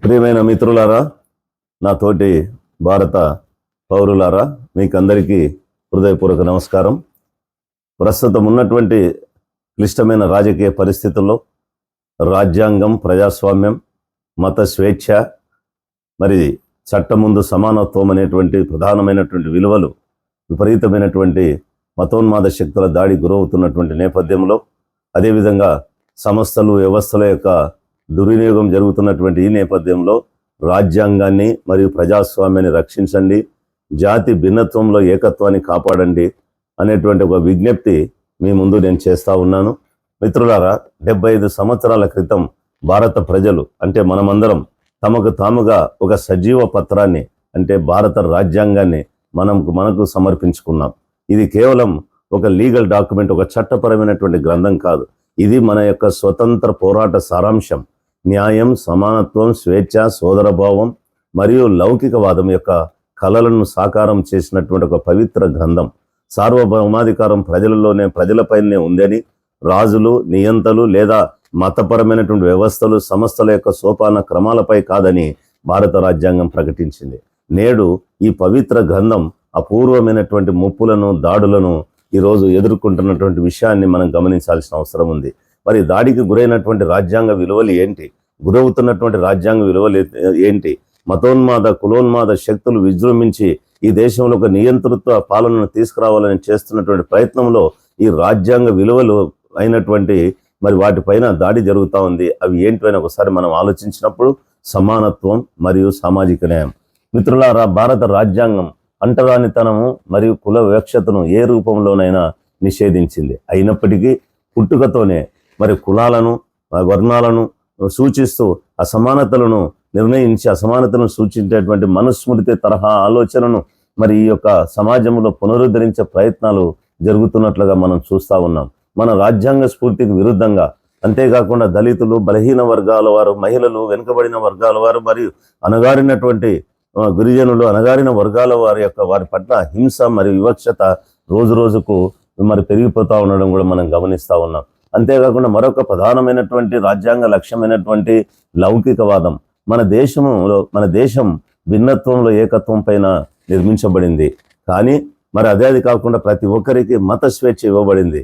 ప్రియమైన మిత్రులారా, నా తోటి భారత పౌరులారా, మీకందరికీ హృదయపూర్వక నమస్కారం. ప్రస్తుతం ఉన్నటువంటి క్లిష్టమైన రాజకీయ పరిస్థితుల్లో రాజ్యాంగం, ప్రజాస్వామ్యం, మత స్వేచ్ఛ, మరి చట్టం ముందు సమానత్వం అనేటువంటి ప్రధానమైనటువంటి విలువలు విపరీతమైనటువంటి మతోన్మాద శక్తుల దాడి గురవుతున్నటువంటి నేపథ్యంలో, అదేవిధంగా సంస్థలు, వ్యవస్థల యొక్క దుర్వినియోగం జరుగుతున్నటువంటి ఈ నేపథ్యంలో రాజ్యాంగాన్ని మరియు ప్రజాస్వామ్యాన్ని రక్షించండి, జాతి భిన్నత్వంలో ఏకత్వాన్ని కాపాడండి అనేటువంటి ఒక విజ్ఞప్తి మీ ముందు నేను చేస్తూ ఉన్నాను. మిత్రులారా, 75 సంవత్సరాల క్రితం భారత ప్రజలు అంటే మనమందరం తమకు తాముగా ఒక సజీవ పత్రాన్ని అంటే భారత రాజ్యాంగాన్ని మనకు సమర్పించుకున్నాం. ఇది కేవలం ఒక లీగల్ డాక్యుమెంట్, ఒక చట్టపరమైనటువంటి గ్రంథం కాదు. ఇది మన యొక్క స్వతంత్ర పోరాట సారాంశం. న్యాయం, సమానత్వం, స్వేచ్ఛ, సోదరభావం మరియు లౌకికవాదం యొక్క కలలను సాకారం చేసినటువంటి ఒక పవిత్ర గ్రంథం. సార్వభౌమాధికారం ప్రజలపైనే ఉందని, రాజులు, నియంతలు లేదా మతపరమైనటువంటి వ్యవస్థలు, సంస్థల యొక్క సోపాన క్రమాలపై కాదని భారత రాజ్యాంగం ప్రకటించింది. నేడు ఈ పవిత్ర గ్రంథం అపూర్వమైనటువంటి ముప్పులను, దాడులను ఈరోజు ఎదుర్కొంటున్నటువంటి విషయాన్ని మనం గమనించాల్సిన అవసరం ఉంది. మరి దాడికి గురైనటువంటి రాజ్యాంగ విలువలు ఏంటి? గురవుతున్నటువంటి రాజ్యాంగ విలువలు ఏంటి? మతోన్మాద, కులోన్మాద శక్తులు విజృంభించి ఈ దేశంలో ఒక నియంతృత్వ పాలనను తీసుకురావాలని చేస్తున్నటువంటి ప్రయత్నంలో ఈ రాజ్యాంగ విలువలు అయినటువంటి మరి వాటిపైన దాడి జరుగుతూ ఉంది. అవి ఏంటివైనా ఒకసారి మనం ఆలోచించినప్పుడు సమానత్వం మరియు సామాజిక న్యాయం. మిత్రులారా, భారత రాజ్యాంగం అంటరానితనము మరియు కుల వివక్షతను ఏ రూపంలోనైనా నిషేధించింది. అయినప్పటికీ పుట్టుకతోనే మరి కులాలను, వర్ణాలను సూచిస్తూ అసమానతలను నిర్ణయించి అసమానతలను సూచించేటువంటి మనుస్మృతి తరహా ఆలోచనను మరి ఈ యొక్క సమాజంలో పునరుద్ధరించే ప్రయత్నాలు జరుగుతున్నట్లుగా మనం చూస్తూ ఉన్నాం. మన రాజ్యాంగ స్ఫూర్తికి విరుద్ధంగా, అంతేకాకుండా దళితులు, బలహీన వర్గాల వారు, మహిళలు, వెనుకబడిన వర్గాల వారు మరియు అణగారినటువంటి గిరిజనులు, అణగారిన వర్గాల వారి పట్ల హింస మరియు వివక్షత రోజు రోజుకు మరి పెరిగిపోతూ ఉండడం కూడా మనం గమనిస్తూ ఉన్నాం. అంతేకాకుండా మరొక ప్రధానమైనటువంటి రాజ్యాంగ లక్ష్యమైనటువంటి లౌకికవాదం. మన దేశం భిన్నత్వంలో ఏకత్వం పైన నిర్మించబడింది. కానీ మరి అది కాకుండా ప్రతి ఒక్కరికి మత స్వేచ్ఛ ఇవ్వబడింది.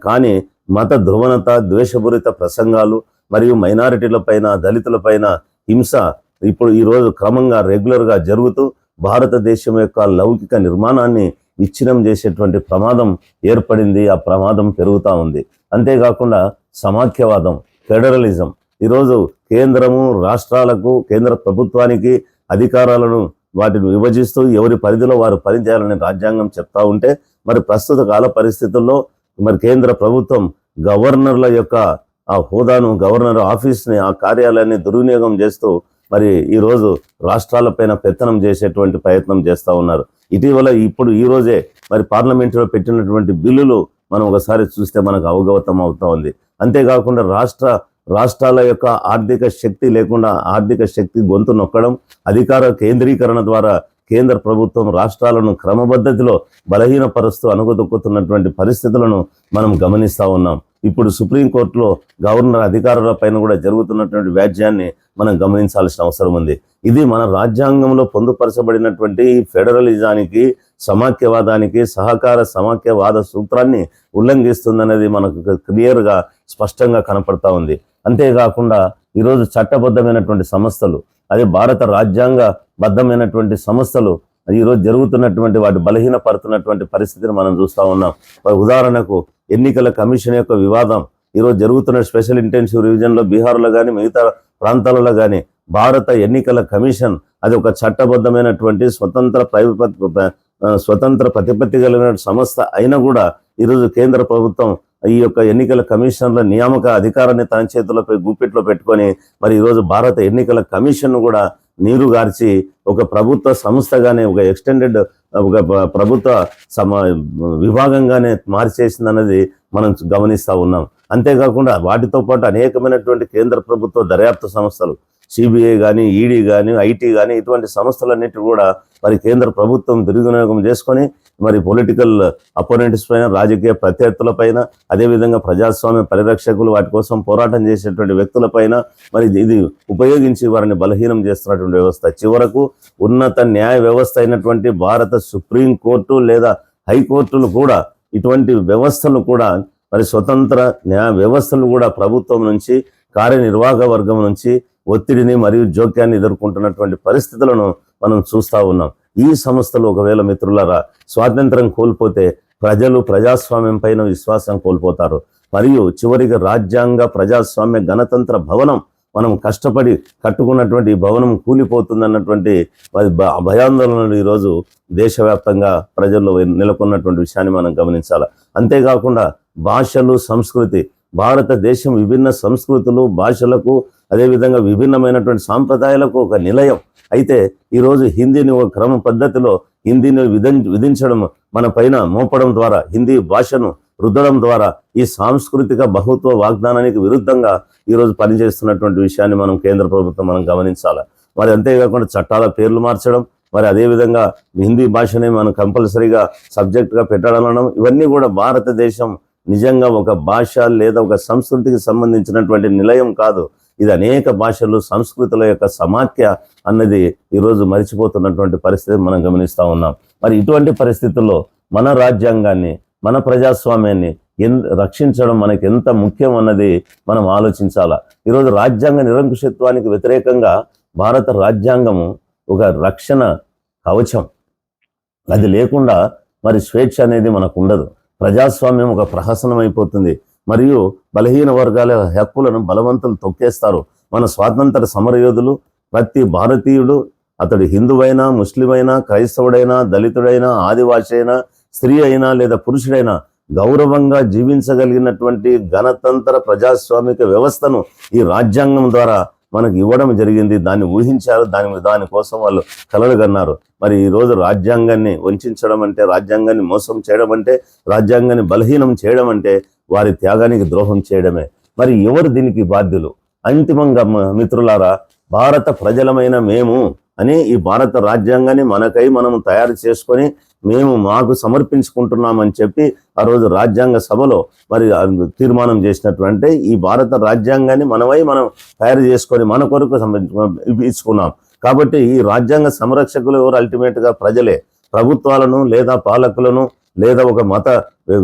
కానీ మత ధ్రువణత, ద్వేషపూరిత ప్రసంగాలు మరియు మైనారిటీల పైన, దళితుల పైన హింస ఇప్పుడు ఈరోజు క్రమంగా రెగ్యులర్గా జరుగుతూ భారతదేశం యొక్క లౌకిక నిర్మాణాన్ని విచ్ఛిన్నం చేసేటువంటి ప్రమాదం ఏర్పడింది. ఆ ప్రమాదం పెరుగుతూ ఉంది. అంతేకాకుండా సమాఖ్యవాదం, ఫెడరలిజం ఈరోజు కేంద్రము, రాష్ట్రాలకు, కేంద్ర ప్రభుత్వానికి అధికారాలను వాటిని విభజిస్తూ ఎవరి పరిధిలో వారు పనిచేయాలని రాజ్యాంగం చెప్తా ఉంటే, మరి ప్రస్తుత కాల పరిస్థితుల్లో మరి కేంద్ర ప్రభుత్వం గవర్నర్ల యొక్క ఆ హోదాను, గవర్నర్ ఆఫీస్ని, ఆ కార్యాలయాన్ని దుర్వినియోగం చేస్తూ మరి ఈరోజు రాష్ట్రాలపైన పెత్తనం చేసేటువంటి ప్రయత్నం చేస్తూ ఉన్నారు. ఇటీవల ఈ రోజే మరి పార్లమెంటులో పెట్టినటువంటి బిల్లులు మనం ఒకసారి చూస్తే మనకు అవగతం అవుతా ఉంది. అంతేకాకుండా రాష్ట్రాల యొక్క ఆర్థిక శక్తి లేకుండా ఆర్థిక శక్తి గొంతు నొక్కడం, అధికార కేంద్రీకరణ ద్వారా కేంద్ర ప్రభుత్వం రాష్ట్రాలను క్రమపద్ధతిలో బలహీనపరుస్తూ అణగదొక్కుతున్నటువంటి పరిస్థితులను మనం గమనిస్తూ ఉన్నాం. ఇప్పుడు సుప్రీంకోర్టులో గవర్నర్ అధికారుల పైన కూడా జరుగుతున్నటువంటి వ్యాజ్యాన్ని మనం గమనించాల్సిన అవసరం ఉంది. ఇది మన రాజ్యాంగంలో పొందుపరచబడినటువంటి ఫెడరలిజానికి, సమాఖ్యవాదానికి, సహకార సమాఖ్యవాద సూత్రాన్ని ఉల్లంఘిస్తుందనేది మనకు క్లియర్గా, స్పష్టంగా కనపడతా ఉంది. అంతేకాకుండా ఈరోజు చట్టబద్ధమైనటువంటి సంస్థలు, అదే భారత రాజ్యాంగ బద్ధమైనటువంటి సంస్థలు ఈరోజు జరుగుతున్నటువంటి వాటి బలహీనపడుతున్నటువంటి పరిస్థితిని మనం చూస్తూ ఉన్నాం. ఉదాహరణకు ఎన్నికల కమిషన్ యొక్క వివాదం ఈరోజు జరుగుతున్న స్పెషల్ ఇంటెన్సివ్ రివిజన్లో బీహార్లో కానీ మిగతా ప్రాంతాలలో కానీ భారత ఎన్నికల కమిషన్ అది ఒక చట్టబద్ధమైనటువంటి స్వతంత్ర ప్రతిపత్తి కలిగిన సంస్థ అయినా కూడా ఈరోజు కేంద్ర ప్రభుత్వం ఈ యొక్క ఎన్నికల కమిషన్ల నియామక అధికారాన్ని తన చేతులపై గుప్పెట్లో పెట్టుకొని మరి ఈరోజు భారత ఎన్నికల కమిషన్ కూడా నీరుగార్చి ఒక ప్రభుత్వ సంస్థగానే, ఒక ఎక్స్టెండెడ్ ఒక ప్రభుత్వ విభాగంగానే మార్చేసిందన్నది మనం గమనిస్తూ ఉన్నాం. అంతేకాకుండా వాటితో పాటు అనేకమైనటువంటి కేంద్ర ప్రభుత్వ దర్యాప్తు సంస్థలు, సిబిఐ కానీ, ఈడీ కానీ, ఐటీ కానీ ఇటువంటి సంస్థలన్నిటి కూడా మరి కేంద్ర ప్రభుత్వం దుర్వినియోగం చేసుకొని మరి పొలిటికల్ అపోనెంట్స్ పైన, రాజకీయ ప్రత్యర్థుల పైన, అదేవిధంగా ప్రజాస్వామ్య పరిరక్షకులు వాటి కోసం పోరాటం చేసేటువంటి వ్యక్తులపైన మరి ఇది ఉపయోగించి వారిని బలహీనం చేస్తున్నటువంటి వ్యవస్థ. చివరకు ఉన్నత న్యాయ వ్యవస్థ అయినటువంటి భారత సుప్రీంకోర్టు లేదా హైకోర్టులు కూడా ఇటువంటి వ్యవస్థలు కూడా మరి స్వతంత్ర న్యాయ వ్యవస్థలు కూడా ప్రభుత్వం నుంచి, కార్యనిర్వాహక వర్గం నుంచి ఒత్తిడిని మరియు జోక్యాన్ని ఎదుర్కొంటున్నటువంటి పరిస్థితులను మనం చూస్తూ ఉన్నాం. ఈ సంస్థలు ఒకవేళ మిత్రులారా స్వాతంత్రం కోల్పోతే ప్రజలు ప్రజాస్వామ్యం పైన విశ్వాసం కోల్పోతారు. మరియు చివరికి రాజ్యాంగ ప్రజాస్వామ్య గణతంత్ర భవనం మనం కష్టపడి కట్టుకున్నటువంటి ఈ భవనం కూలిపోతుందన్నటువంటి భయాందోళనలు ఈరోజు దేశవ్యాప్తంగా ప్రజల్లో నెలకొన్నటువంటి విషయాన్ని మనం గమనించాలి. అంతేకాకుండా భాషలు, సంస్కృతి, భారతదేశం విభిన్న సంస్కృతులు, భాషలకు, అదేవిధంగా విభిన్నమైనటువంటి సాంప్రదాయాలకు ఒక నిలయం. అయితే ఈరోజు హిందీని ఒక క్రమ పద్ధతిలో హిందీని విధించడం, మన పైన మోపడం ద్వారా, హిందీ భాషను రుద్దడం ద్వారా ఈ సాంస్కృతిక బహుత్వ వాగ్దానానికి విరుద్ధంగా ఈరోజు పనిచేస్తున్నటువంటి విషయాన్ని మనం కేంద్ర ప్రభుత్వం మనం గమనించాలి. మరి అంతేకాకుండా చట్టాల పేర్లు మార్చడం, మరి అదేవిధంగా హిందీ భాషని మనం కంపల్సరీగా సబ్జెక్ట్గా పెట్టడం, ఇవన్నీ కూడా భారతదేశం నిజంగా ఒక భాష లేదా ఒక సంస్కృతికి సంబంధించినటువంటి నిలయం కాదు. ఇది అనేక భాషలు, సంస్కృతుల యొక్క సమాఖ్య అన్నది ఈరోజు మరిచిపోతున్నటువంటి పరిస్థితి మనం గమనిస్తూ ఉన్నాం. మరి ఇటువంటి పరిస్థితుల్లో మన రాజ్యాంగాన్ని, మన ప్రజాస్వామ్యాన్ని రక్షించడం మనకి ఎంత ముఖ్యం అన్నది మనం ఆలోచించాలా. ఈరోజు రాజ్యాంగ నిరంకుశత్వానికి వ్యతిరేకంగా భారత రాజ్యాంగము ఒక రక్షణ కవచం. అది లేకుండా మరి స్వేచ్ఛ అనేది మనకు ఉండదు. ప్రజాస్వామ్యం ఒక ప్రహసనం అయిపోతుంది. మరియు బలహీన వర్గాల హక్కులను బలవంతులు తొక్కేస్తారు. మన స్వాతంత్ర సమరయోధులు, ప్రతి భారతీయుడు, అతడు హిందువైనా, ముస్లిమైనా, క్రైస్తవుడైనా, దళితుడైనా, ఆదివాసి అయినా, స్త్రీ అయినా లేదా పురుషుడైనా గౌరవంగా జీవించగలిగినటువంటి గణతంత్ర ప్రజాస్వామిక వ్యవస్థను ఈ రాజ్యాంగం ద్వారా మనకు ఇవ్వడం జరిగింది. దాన్ని ఊహించారు, దానికోసం వాళ్ళు కలలు కన్నారు. మరి ఈరోజు రాజ్యాంగాన్ని వంచడం అంటే, రాజ్యాంగాన్ని మోసం చేయడం అంటే, రాజ్యాంగాన్ని బలహీనం చేయడం అంటే వారి త్యాగానికి ద్రోహం చేయడమే. మరి ఎవరు దీనికి బాధ్యులు? అంతిమంగా మిత్రులారా, భారత ప్రజలమైన మేము అని ఈ భారత రాజ్యాంగాన్ని మనకై మనము తయారు చేసుకొని మేము మాకు సమర్పించుకుంటున్నామని చెప్పి ఆ రోజు రాజ్యాంగ సభలో మరి తీర్మానం చేసినటువంటి ఈ భారత రాజ్యాంగాన్ని మనమై మనం తయారు చేసుకొని మన కొరకు ఇచ్చుకున్నాం. కాబట్టి ఈ రాజ్యాంగ సంరక్షకులు ఎవరు? అల్టిమేట్గా ప్రజలే. ప్రభుత్వాలను లేదా పాలకులను లేదా ఒక మత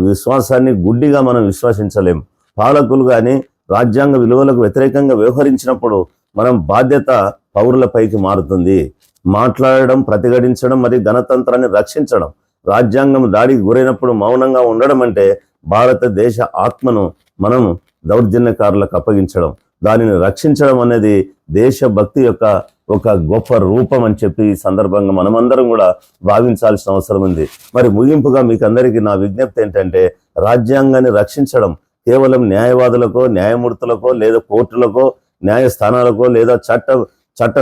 విశ్వాసాన్ని గుడ్డిగా మనం విశ్వసించలేము. పాలకులు కానీ రాజ్యాంగ విలువలకు వ్యతిరేకంగా వ్యవహరించినప్పుడు మనం బాధ్యత పౌరులపైకి మారుతుంది. మాట్లాడడం, ప్రతిఘటించడం, మరి గణతంత్రాన్ని రక్షించడం. రాజ్యాంగం దాడికి గురైనప్పుడు మౌనంగా ఉండడం అంటే భారతదేశ ఆత్మను మనం దౌర్జన్యకారులకు అప్పగించడం, దానిని రక్షించడం అనేది దేశభక్తి యొక్క ఒక గొప్ప రూపం అని చెప్పి ఈ సందర్భంగా మనమందరం కూడా భావించాల్సిన అవసరం ఉంది. మరి ముగింపుగా మీకు అందరికీ నా విజ్ఞప్తి ఏంటంటే, రాజ్యాంగాన్ని రక్షించడం కేవలం న్యాయవాదులకో, న్యాయమూర్తులకో, లేదా కోర్టులకో, న్యాయస్థానాలకో లేదా చట్ట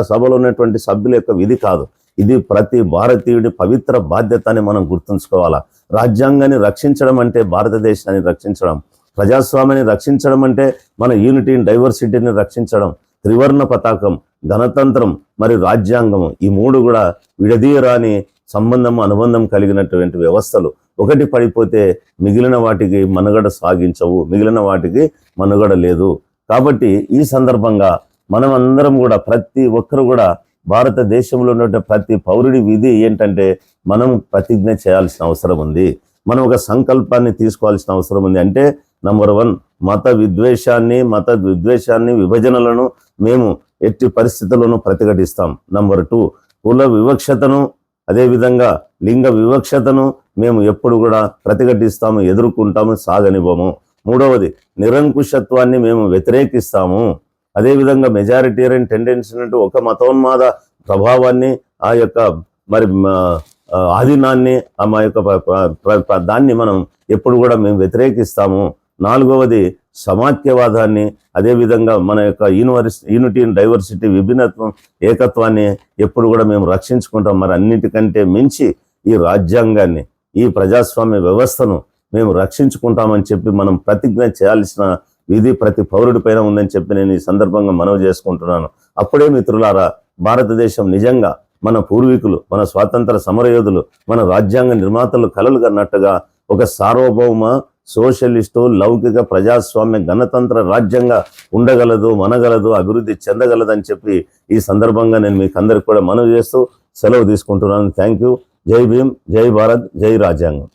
సభలో ఉన్నటువంటి సభ్యుల యొక్క విధి కాదు. ఇది ప్రతి భారతీయుడి పవిత్ర బాధ్యత అని మనం గుర్తుంచుకోవాలా. రాజ్యాంగాన్ని రక్షించడం అంటే భారతదేశాన్ని రక్షించడం, ప్రజాస్వామ్యాన్ని రక్షించడం అంటే మన యూనిటీ డైవర్సిటీని రక్షించడం. త్రివర్ణ పతాకం, గణతంత్రం మరి రాజ్యాంగము, ఈ మూడు కూడా విడదీయరాని సంబంధం, అనుబంధం కలిగినటువంటి వ్యవస్థలు. ఒకటి పడిపోతే మిగిలిన వాటికి మనుగడ సాగించవు, మిగిలిన వాటికి మనుగడ లేదు. కాబట్టి ఈ సందర్భంగా మనం అందరం కూడా, ప్రతి ఒక్కరు కూడా, భారతదేశంలో ఉన్న ప్రతి పౌరుడి విధి ఏంటంటే మనం ప్రతిజ్ఞ చేయాల్సిన అవసరం ఉంది. మనం ఒక సంకల్పాన్ని తీసుకోవాల్సిన అవసరం ఉంది. అంటే నంబర్ 1, మత విద్వేషాన్ని, విభజనలను మేము ఎట్టి పరిస్థితుల్లోనూ ప్రతిఘటిస్తాం. నంబర్ 2, కుల వివక్షతను, అదేవిధంగా లింగ వివక్షతను మేము ఎప్పుడు కూడా ప్రతిఘటిస్తాము, ఎదుర్కొంటాము, సాగనివ్వము. 3వది, నిరంకుశత్వాన్ని మేము వ్యతిరేకిస్తాము. అదేవిధంగా మెజారిటేరియన్ టెండెన్సీ అంటూ ఒక మతోన్మాద ప్రభావాన్ని, ఆ యొక్క మరి ఆధీనాన్ని, మా యొక్క దాన్ని మనం ఎప్పుడు కూడా మేము వ్యతిరేకిస్తాము. 4వది, సమాఖ్యవాదాన్ని, అదేవిధంగా మన యొక్క యూనిటీ డైవర్సిటీ, విభిన్నత్వం, ఏకత్వాన్ని ఎప్పుడు కూడా మేము రక్షించుకుంటాం. మరి అన్నిటికంటే మించి ఈ రాజ్యాంగాన్ని, ఈ ప్రజాస్వామ్య వ్యవస్థను మేము రక్షించుకుంటామని చెప్పి మనం ప్రతిజ్ఞ చేయాల్సిన ఇది ప్రతి పౌరుడి పైన ఉందని చెప్పి నేను ఈ సందర్భంగా మనవి చేసుకుంటున్నాను. అప్పుడే మిత్రులారా, భారతదేశం నిజంగా మన పూర్వీకులు, మన స్వాతంత్ర సమరయోధులు, మన రాజ్యాంగ నిర్మాతలు కలలు కన్నట్టుగా ఒక సార్వభౌమ సోషలిస్టు లౌకిక ప్రజాస్వామ్య గణతంత్ర రాజ్యంగా ఉండగలదు, మనగలదు, అభివృద్ధి చెందగలదని చెప్పి ఈ సందర్భంగా నేను మీకు అందరికి కూడా మనవి చేస్తూ సెలవు తీసుకుంటున్నాను. Thank you. జై భీమ్, జై భారత్, జై రాజ్యాంగం.